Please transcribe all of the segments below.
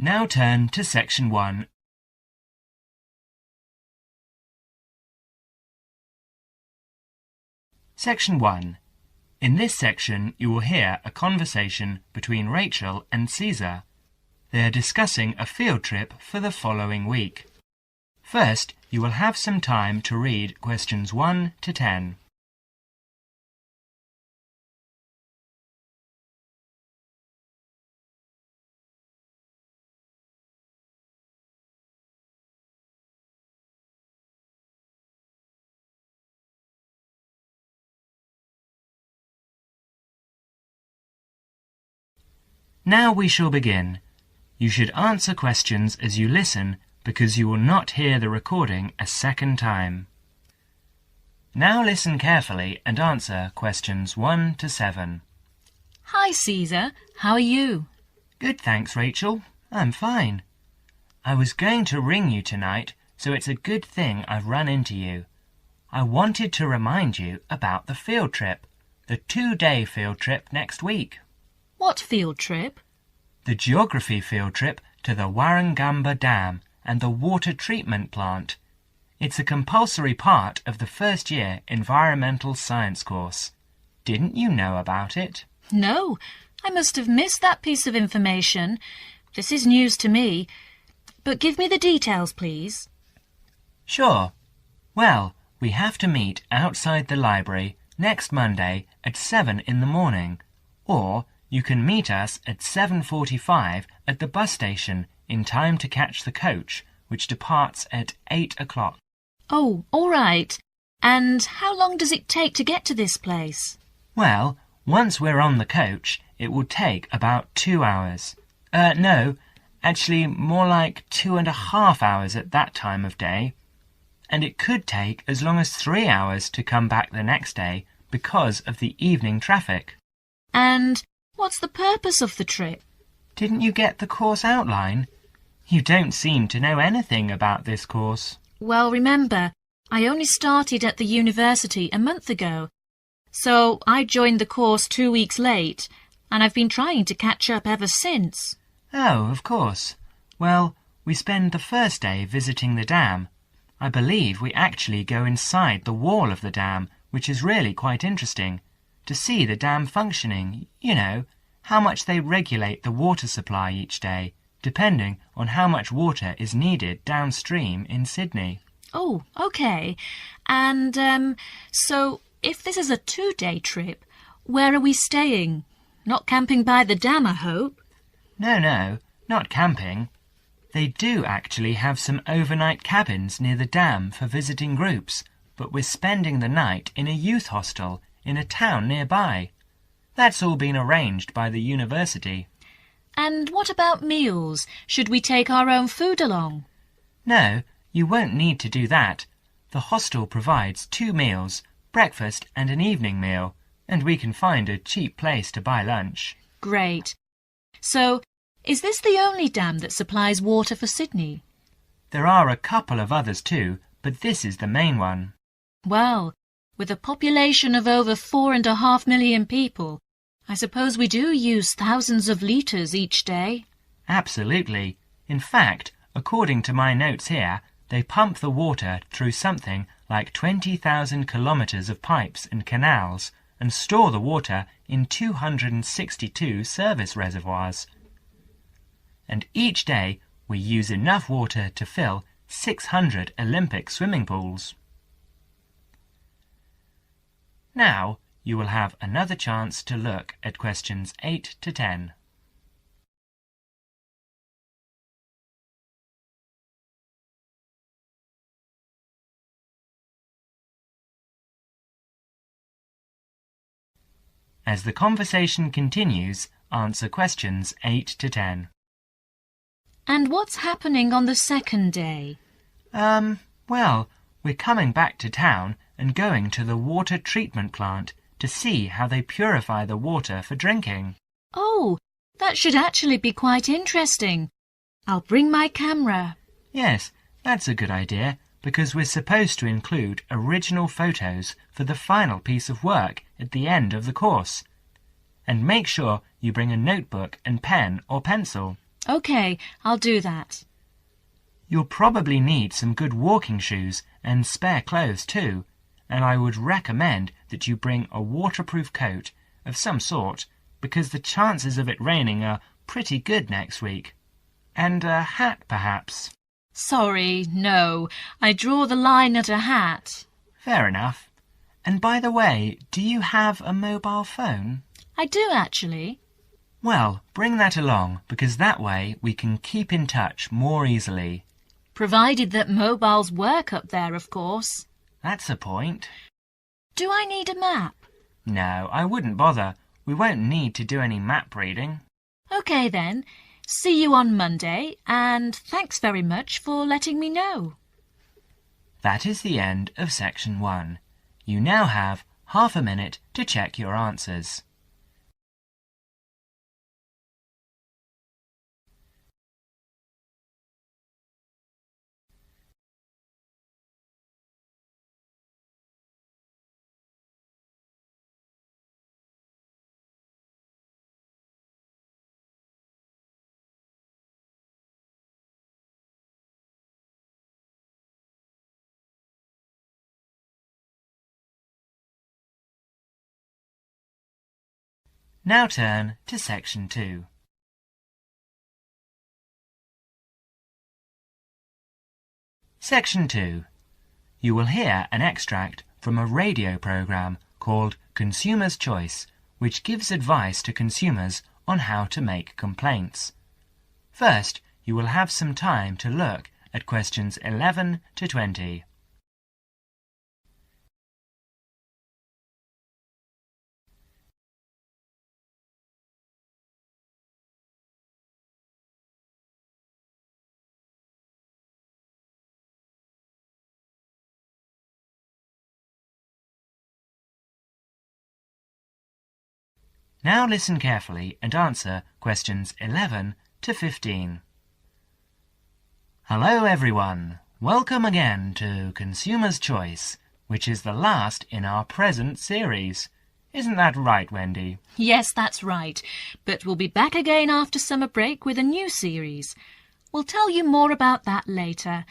Now turn to Section 1. Section 1. In this section, you will hear a conversation between Rachel and Caesar. They are discussing a field trip for the following week. First, you will have some time to read questions 1 to 10. Now we shall begin. You should answer questions as you listen because you will not hear the recording a second time. Now listen carefully and answer questions 1 to 7. Hi, Caesar. How are you? Good, thanks, Rachel. I'm fine. I was going to ring you tonight, so it's a good thing I've run into you. I wanted to remind you about the field trip, the 2-day field trip next week. What field trip? The geography field trip to the Warragamba Dam and the water treatment plant. It's a compulsory part of the first year environmental science course. Didn't you know about it? No, I must have missed that piece of information. This is news to me. But give me the details, please. Sure. Well, we have to meet outside the library next Monday at 7 in the morning, or you can meet us at 7:45 at the bus station in time to catch the coach, which departs at 8 o'clock. Oh, all right. And how long does it take to get to this place? Well, once we're on the coach, it will take about 2 hours. No, actually more like 2.5 hours at that time of day. And it could take as long as 3 hours to come back the next day because of the evening traffic. And what's the purpose of the trip? Didn't you get the course outline? You don't seem to know anything about this course. Well, remember, I only started at the university a month ago, so I joined the course 2 weeks late, and I've been trying to catch up ever since. Oh, of course. Well, we spend the first day visiting the dam. I believe we actually go inside the wall of the dam, which is really quite interesting, to see the dam functioning, you know, how much they regulate the water supply each day, depending on how much water is needed downstream in Sydney. Oh, okay. And, so if this is a 2-day trip, where are we staying? Not camping by the dam, I hope? No, not camping. They do actually have some overnight cabins near the dam for visiting groups, but we're spending the night in a youth hostel in a town nearby. That's all been arranged by the university. And what about meals? Should we take our own food along? No, you won't need to do that. The hostel provides 2 meals, breakfast and an evening meal, and we can find a cheap place to buy lunch. Great. So, is this the only dam that supplies water for Sydney? There are a couple of others too, but this is the main one. Well, with a population of over 4.5 million people, I suppose we do use thousands of litres each day. Absolutely. In fact, according to my notes here, they pump the water through something like 20,000 kilometres of pipes and canals and store the water in 262 service reservoirs. And each day we use enough water to fill 600 Olympic swimming pools. Now you will have another chance to look at questions 8 to 10. As the conversation continues, answer questions 8 to 10. And what's happening on the second day? Well, we're coming back to town and going to the water treatment plant to see how they purify the water for drinking. Oh, that should actually be quite interesting. I'll bring my camera. Yes, that's a good idea, because we're supposed to include original photos for the final piece of work at the end of the course. And make sure you bring a notebook and pen or pencil. OK, I'll do that. You'll probably need some good walking shoes and spare clothes too, and I would recommend that you bring a waterproof coat of some sort, because the chances of it raining are pretty good next week. And a hat, perhaps. Sorry, no. I draw the line at a hat. Fair enough. And by the way, do you have a mobile phone? I do, actually. Well, bring that along, because that way we can keep in touch more easily. Provided that mobiles work up there, of course. That's a point. Do I need a map? No, I wouldn't bother. We won't need to do any map reading. OK then. See you on Monday, and thanks very much for letting me know. That is the end of section 1. You now have half a minute to check your answers. Now turn to section 2. Section 2. You will hear an extract from a radio program called Consumer's Choice, which gives advice to consumers on how to make complaints. First, you will have some time to look at questions 11 to 20. Now listen carefully and answer questions 11 to 15. Hello everyone! Welcome again to Consumer's Choice, which is the last in our present series. Isn't that right, Wendy? Yes, that's right. But we'll be back again after summer break with a new series. We'll tell you more about that later.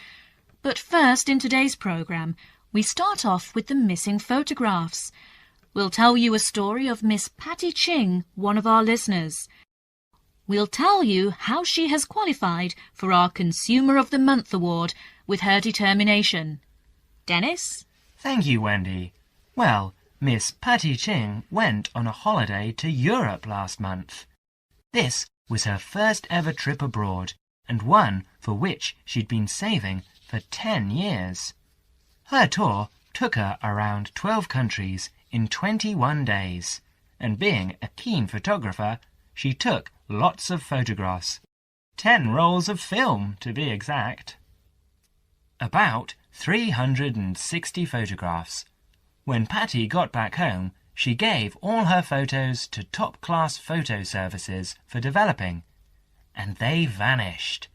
But first, in today's programme, we start off with the missing photographs. We'll tell you a story of Miss Patty Ching, one of our listeners. We'll tell you how she has qualified for our Consumer of the Month award with her determination. Dennis? Thank you, Wendy. Well, Miss Patty Ching went on a holiday to Europe last month. This was her first ever trip abroad, and one for which she'd been saving for 10 years. Her tour took her around 12 countries in 21 days, and being a keen photographer, she took lots of photographs. 10 rolls of film, to be exact. About 360 photographs. When Patty got back home, she gave all her photos to top-class photo services for developing, and they vanished.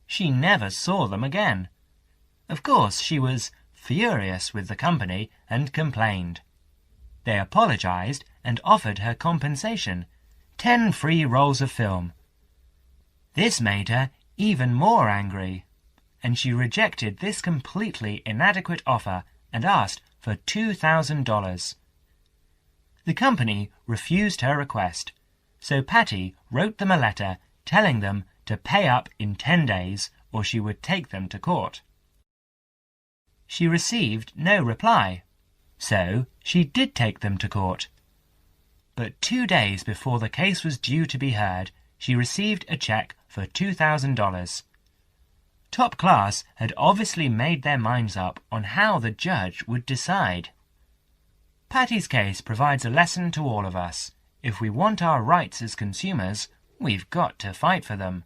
She never saw them again. Of course, she was furious with the company and complained. They apologized and offered her compensation, 10 free rolls of film. This made her even more angry, and she rejected this completely inadequate offer and asked for $2,000. The company refused her request, so Patty wrote them a letter telling them to pay up in 10 days or she would take them to court. She received no reply. So she did take them to court. But 2 days before the case was due to be heard, she received a check for $2,000. Top Class had obviously made their minds up on how the judge would decide. Patty's case provides a lesson to all of us. If we want our rights as consumers, we've got to fight for them.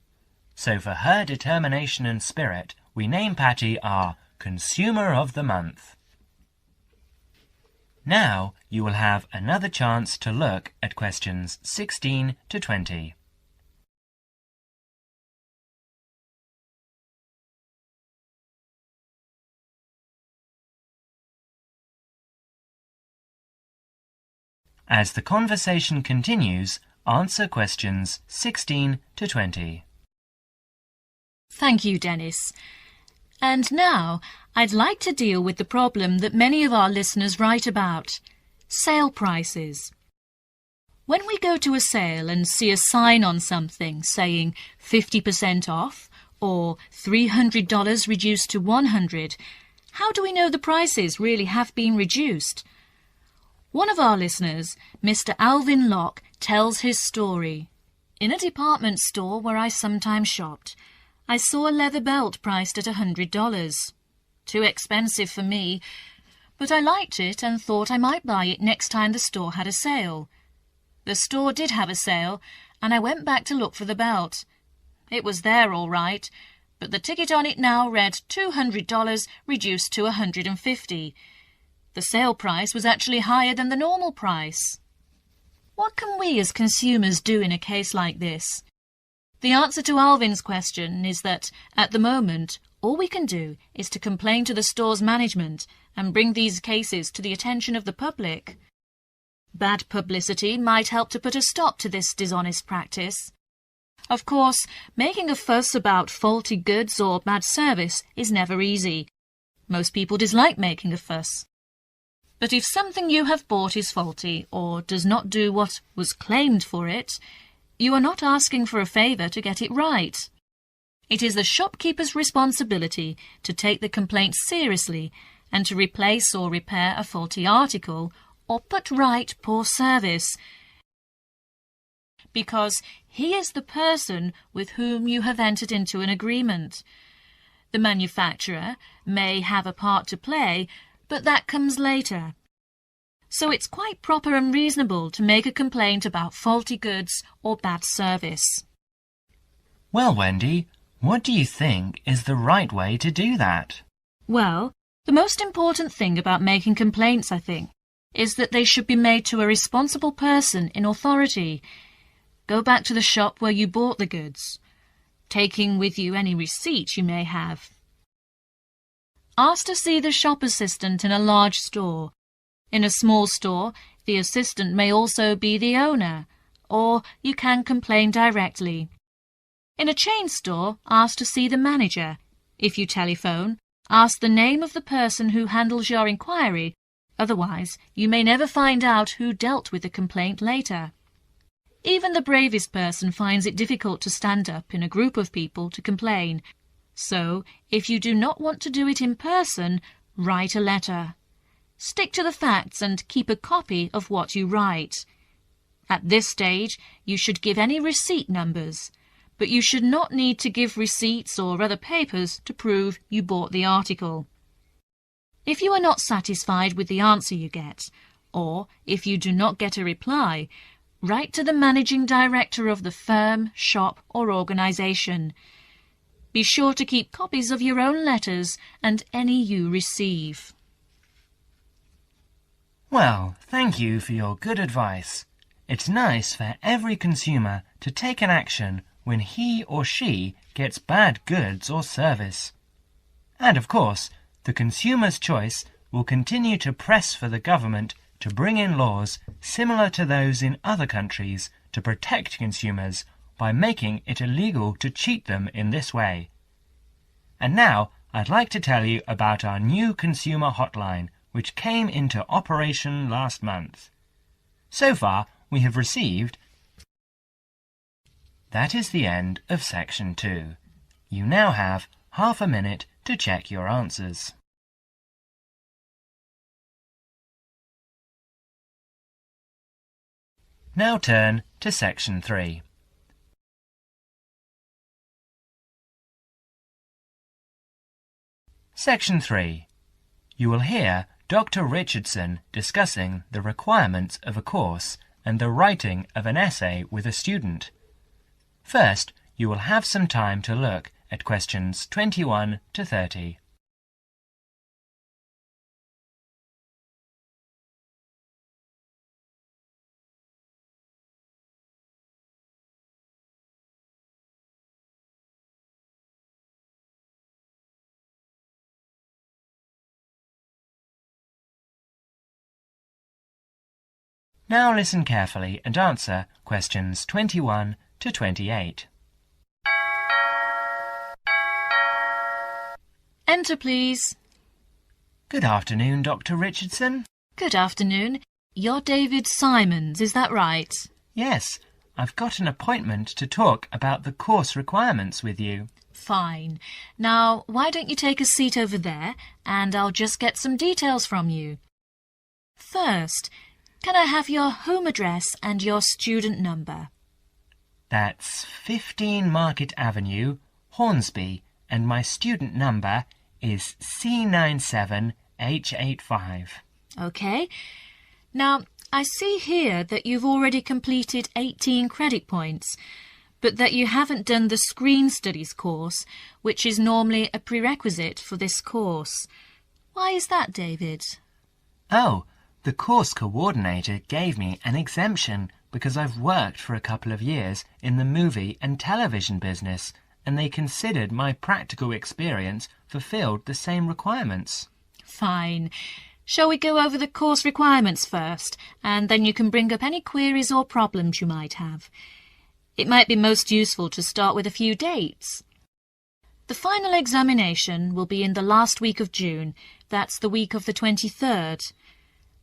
So for her determination and spirit, we name Patty our Consumer of the Month. Now you will have another chance to look at questions 16 to 20. As the conversation continues, answer questions 16 to 20. Thank you, Dennis. And now I'd like to deal with the problem that many of our listeners write about: sale prices. When we go to a sale and see a sign on something saying 50% off or $300 reduced to $100, how do we know the prices really have been reduced? One of our listeners, Mr. Alvin Locke, tells his story. In a department store where I sometimes shopped, I saw a leather belt priced at $100. Too expensive for me, but I liked it and thought I might buy it next time the store had a sale. The store did have a sale, and I went back to look for the belt. It was there all right, but the ticket on it now read $200 reduced to $150. The sale price was actually higher than the normal price. What can we as consumers do in a case like this? The answer to Alvin's question is that, at the moment, all we can do is to complain to the store's management and bring these cases to the attention of the public. Bad publicity might help to put a stop to this dishonest practice. Of course, making a fuss about faulty goods or bad service is never easy. Most people dislike making a fuss. But if something you have bought is faulty or does not do what was claimed for it, you are not asking for a favour to get it right. It is the shopkeeper's responsibility to take the complaint seriously and to replace or repair a faulty article or put right poor service, because he is the person with whom you have entered into an agreement. The manufacturer may have a part to play, but that comes later. So it's quite proper and reasonable to make a complaint about faulty goods or bad service. Well, Wendy, what do you think is the right way to do that? Well, the most important thing about making complaints, I think, is that they should be made to a responsible person in authority. Go back to the shop where you bought the goods, taking with you any receipts you may have. Ask to see the shop assistant in a large store. In a small store, the assistant may also be the owner, or you can complain directly. In a chain store, ask to see the manager. If you telephone, ask the name of the person who handles your inquiry. Otherwise, you may never find out who dealt with the complaint later. Even the bravest person finds it difficult to stand up in a group of people to complain. So, if you do not want to do it in person, write a letter. Stick to the facts and keep a copy of what you write. At this stage, you should give any receipt numbers, but you should not need to give receipts or other papers to prove you bought the article. If you are not satisfied with the answer you get, or if you do not get a reply, write to the managing director of the firm, shop, or organisation. Be sure to keep copies of your own letters and any you receive. Well, thank you for your good advice. It's nice for every consumer to take an action when he or she gets bad goods or service. And of course, the consumer's choice will continue to press for the government to bring in laws similar to those in other countries to protect consumers by making it illegal to cheat them in this way. And now I'd like to tell you about our new consumer hotline, which came into operation last month. So far, we have received... That is the end of section 2. You now have half a minute to check your answers. Now turn to section 3. Section 3. You will hear Dr. Richardson discussing the requirements of a course and the writing of an essay with a student. First, you will have some time to look at questions 21 to 30. Now listen carefully and answer questions 21 to 28. centre, please. Good afternoon, Dr. Richardson. Good afternoon. You're David Simons, is that right? Yes, I've got an appointment to talk about the course requirements with you. Fine. Now, why don't you take a seat over there and I'll just get some details from you. First, can I have your home address and your student number? That's 15 Market Avenue, Hornsby, and my student number is C97H85. OK. Now, I see here that you've already completed 18 credit points, but that you haven't done the Screen Studies course, which is normally a prerequisite for this course. Why is that, David? Oh, the course coordinator gave me an exemption because I've worked for a couple of years in the movie and television business, and they considered my practical experience fulfilled the same requirements. Fine. Shall we go over the course requirements first, and then you can bring up any queries or problems you might have? It might be most useful to start with a few dates. The final examination will be in the last week of June. That's the week of the 23rd.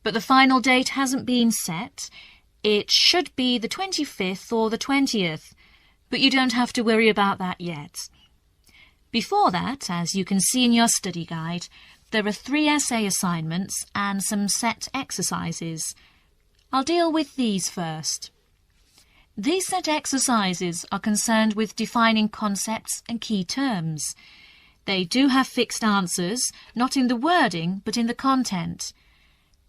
But the final date hasn't been set. It should be the 25th or the 20th, but you don't have to worry about that yet. Before that, as you can see in your study guide, there are 3 essay assignments and some set exercises. I'll deal with these first. These set exercises are concerned with defining concepts and key terms. They do have fixed answers, not in the wording, but in the content.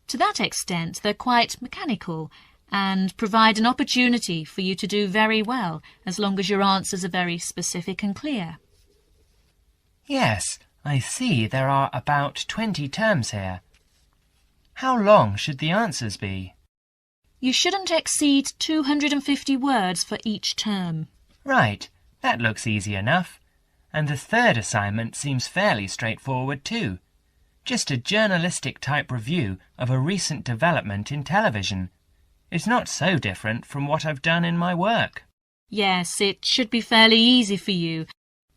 To that extent, they're quite mechanical and provide an opportunity for you to do very well, as long as your answers are very specific and clear. Yes, I see there are about 20 terms here. How long should the answers be? You shouldn't exceed 250 words for each term. Right, that looks easy enough. And the third assignment seems fairly straightforward too. Just a journalistic type review of a recent development in television. It's not so different from what I've done in my work. Yes, it should be fairly easy for you,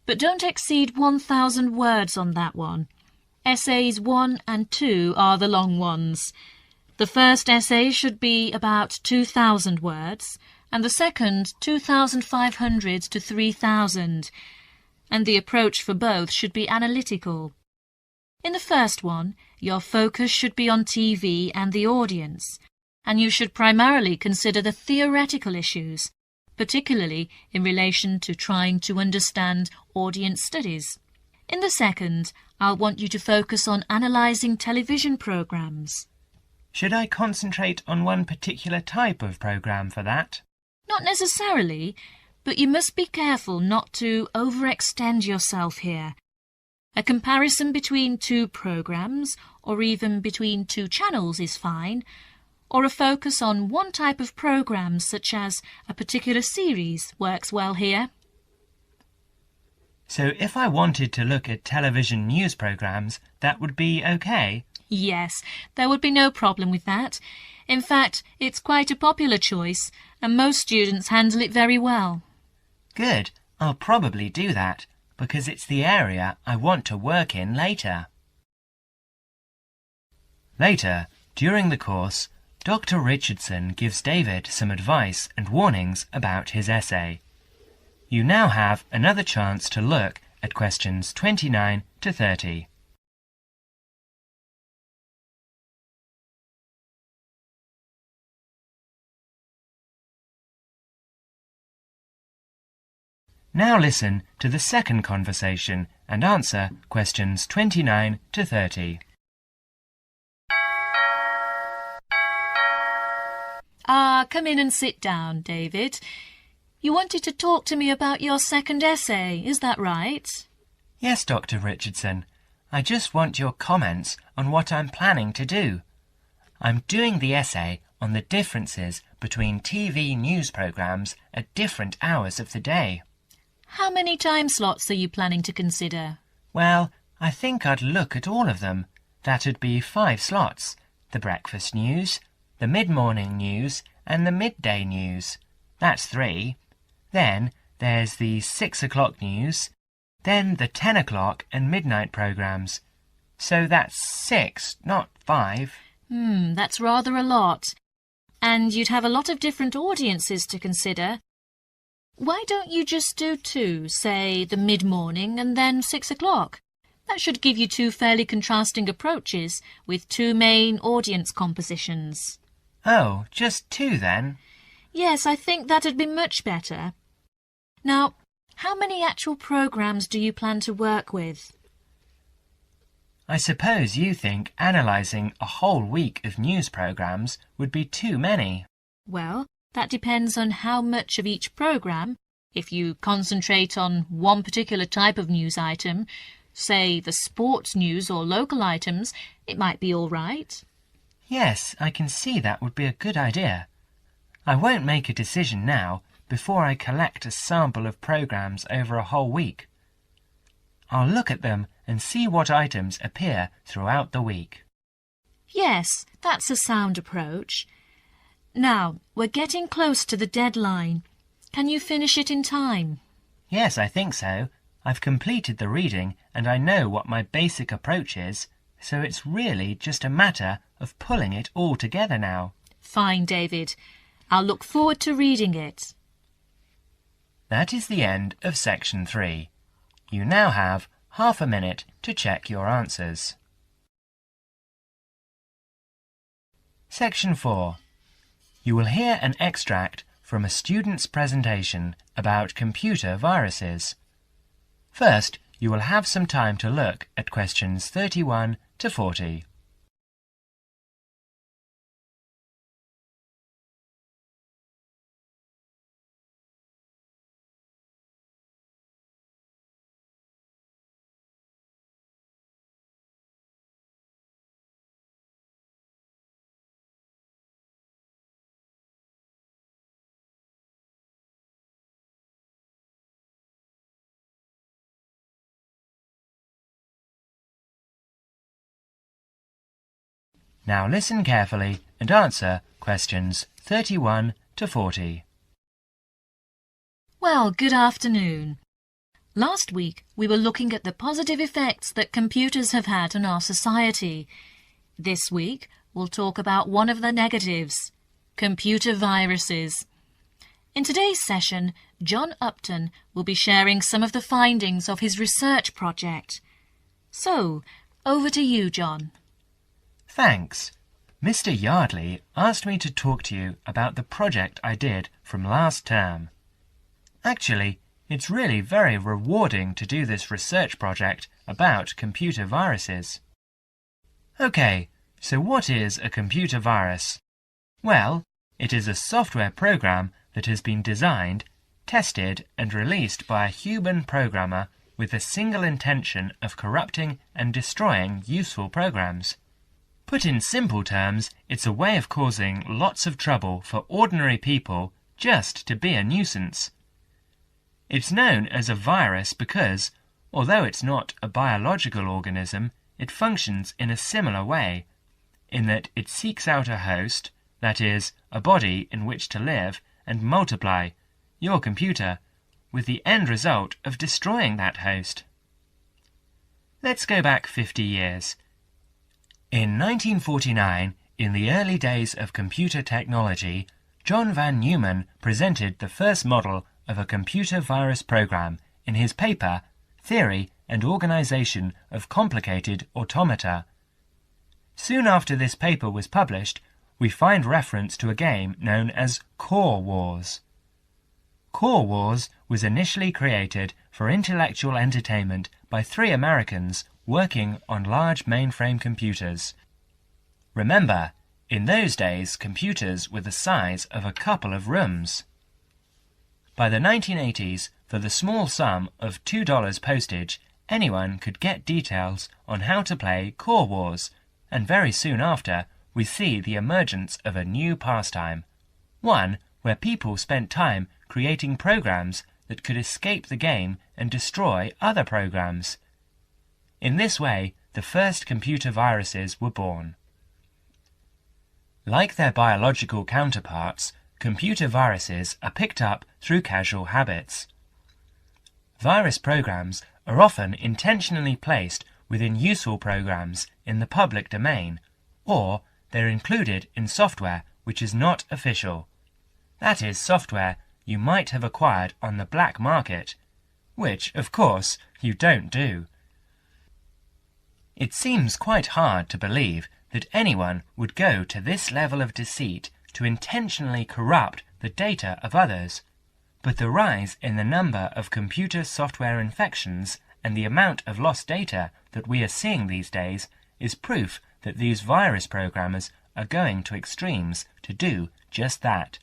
but don't exceed 1,000 words on that one. Essays 1 and 2 are the long ones. The first essay should be about 2,000 words, and the second 2,500 to 3,000, and the approach for both should be analytical. In the first one, your focus should be on TV and the audience, and you should primarily consider the theoretical issues, particularly in relation to trying to understand audience studies. In the second, I'll want you to focus on analysing television programmes. Should I concentrate on one particular type of programme for that? Not necessarily, but you must be careful not to overextend yourself here. A comparison between 2 programmes, or even between 2 channels is fine, or a focus on one type of programme, such as a particular series, works well here. So if I wanted to look at television news programmes, that would be okay? Yes, there would be no problem with that. In fact, it's quite a popular choice, and most students handle it very well. Good. I'll probably do that, because it's the area I want to work in later. Later, during the course, Dr. Richardson gives David some advice and warnings about his essay. You now have another chance to look at questions 29 to 30. Now listen to the second conversation and answer questions 29 to 30. Come in and sit down, David. You wanted to talk to me about your second essay, is that right? Yes, Dr. Richardson. I just want your comments on what I'm planning to do. I'm doing the essay on the differences between TV news programmes at different hours of the day. How many time slots are you planning to consider? Well, I think I'd look at all of them. That'd be 5 slots. The breakfast news, the mid-morning news and the midday news. That's 3. Then there's the 6 o'clock news, Then the 10 o'clock and midnight programs. So that's 6, not 5. That's rather a lot. And you'd have a lot of different audiences to consider. Why don't you just do 2, say the mid-morning and then 6 o'clock? That should give you 2 fairly contrasting approaches with 2 main audience compositions. Oh, just 2 then? Yes, I think that'd be much better. Now, how many actual programs do you plan to work with? I suppose you think analysing a whole week of news programmes would be too many. Well, that depends on how much of each programme. If you concentrate on one particular type of news item, say the sports news or local items, it might be all right. Yes, I can see that would be a good idea. I won't make a decision now before I collect a sample of programmes over a whole week. I'll look at them and see what items appear throughout the week. Yes, that's a sound approach. Now, we're getting close to the deadline. Can you finish it in time? Yes, I think so. I've completed the reading and I know what my basic approach is, so it's really just a matter of pulling it all together now. Fine, David. I'll look forward to reading it. That is the end of section 3. You now have half a minute to check your answers. Section 4. You will hear an extract from a student's presentation about computer viruses. First, you will have some time to look at questions 31 to 40. Now listen carefully and answer questions 31 to 40. Well, good afternoon. Last week we were looking at the positive effects that computers have had on our society. This week we'll talk about one of the negatives, computer viruses. In today's session, John Upton will be sharing some of the findings of his research project. So, over to you, John. Thanks. Mr. Yardley asked me to talk to you about the project I did from last term. Actually, it's really very rewarding to do this research project about computer viruses. Okay, so what is a computer virus? Well, it is a software program that has been designed, tested and released by a human programmer with the single intention of corrupting and destroying useful programs. Put in simple terms, it's a way of causing lots of trouble for ordinary people just to be a nuisance. It's known as a virus because, although it's not a biological organism, it functions in a similar way, in that it seeks out a host, that is, a body in which to live and multiply, your computer, with the end result of destroying that host. Let's go back 50 years. In 1949, in the early days of computer technology, John van Neumann presented the first model of a computer virus program in his paper, Theory and Organization of Complicated Automata. Soon after this paper was published, we find reference to a game known as Core Wars. Core Wars was initially created for intellectual entertainment by 3 Americans working on large mainframe computers. Remember, in those days computers were the size of a couple of rooms. By the 1980s, for the small sum of $2 postage, anyone could get details on how to play Core Wars, and very soon after, we see the emergence of a new pastime, one where people spent time creating programs that could escape the game and destroy other programs. In this way, the first computer viruses were born. Like their biological counterparts, computer viruses are picked up through casual habits. Virus programs are often intentionally placed within useful programs in the public domain, or they're included in software which is not official. That is software you might have acquired on the black market, which, of course, you don't do. It seems quite hard to believe that anyone would go to this level of deceit to intentionally corrupt the data of others, but the rise in the number of computer software infections and the amount of lost data that we are seeing these days is proof that these virus programmers are going to extremes to do just that.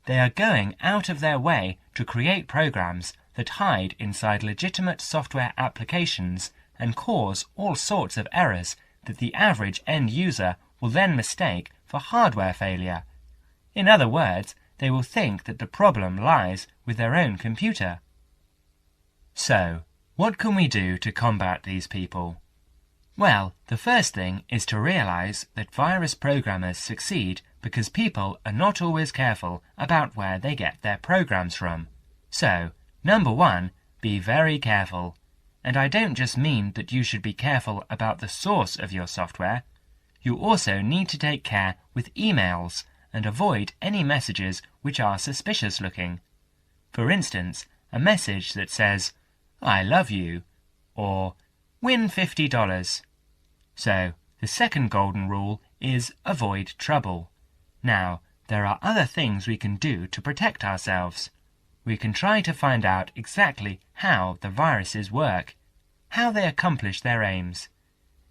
They are going out of their way to create programs that hide inside legitimate software applications and cause all sorts of errors that the average end user will then mistake for hardware failure. In other words, they will think that the problem lies with their own computer. So, what can we do to combat these people? Well, the first thing is to realize that virus programmers succeed because people are not always careful about where they get their programs from. So, number one, be very careful. And I don't just mean that you should be careful about the source of your software. You also need to take care with emails and avoid any messages which are suspicious looking. For instance, a message that says, "I love you," or "Win $50. So, the second golden rule is avoid trouble. Now, there are other things we can do to protect ourselves. We can try to find out exactly how the viruses work, how they accomplish their aims.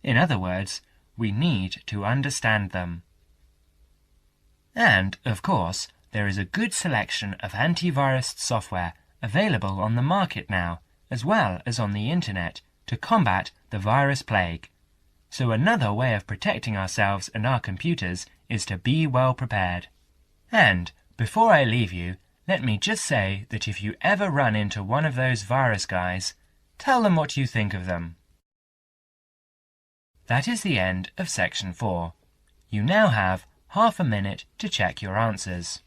In other words, we need to understand them. And, of course, there is a good selection of antivirus software available on the market now, as well as on the internet, to combat the virus plague. So another way of protecting ourselves and our computers is to be well prepared. And, before I leave you, let me just say that if you ever run into one of those virus guys, tell them what you think of them. That is the end of section 4. You now have half a minute to check your answers.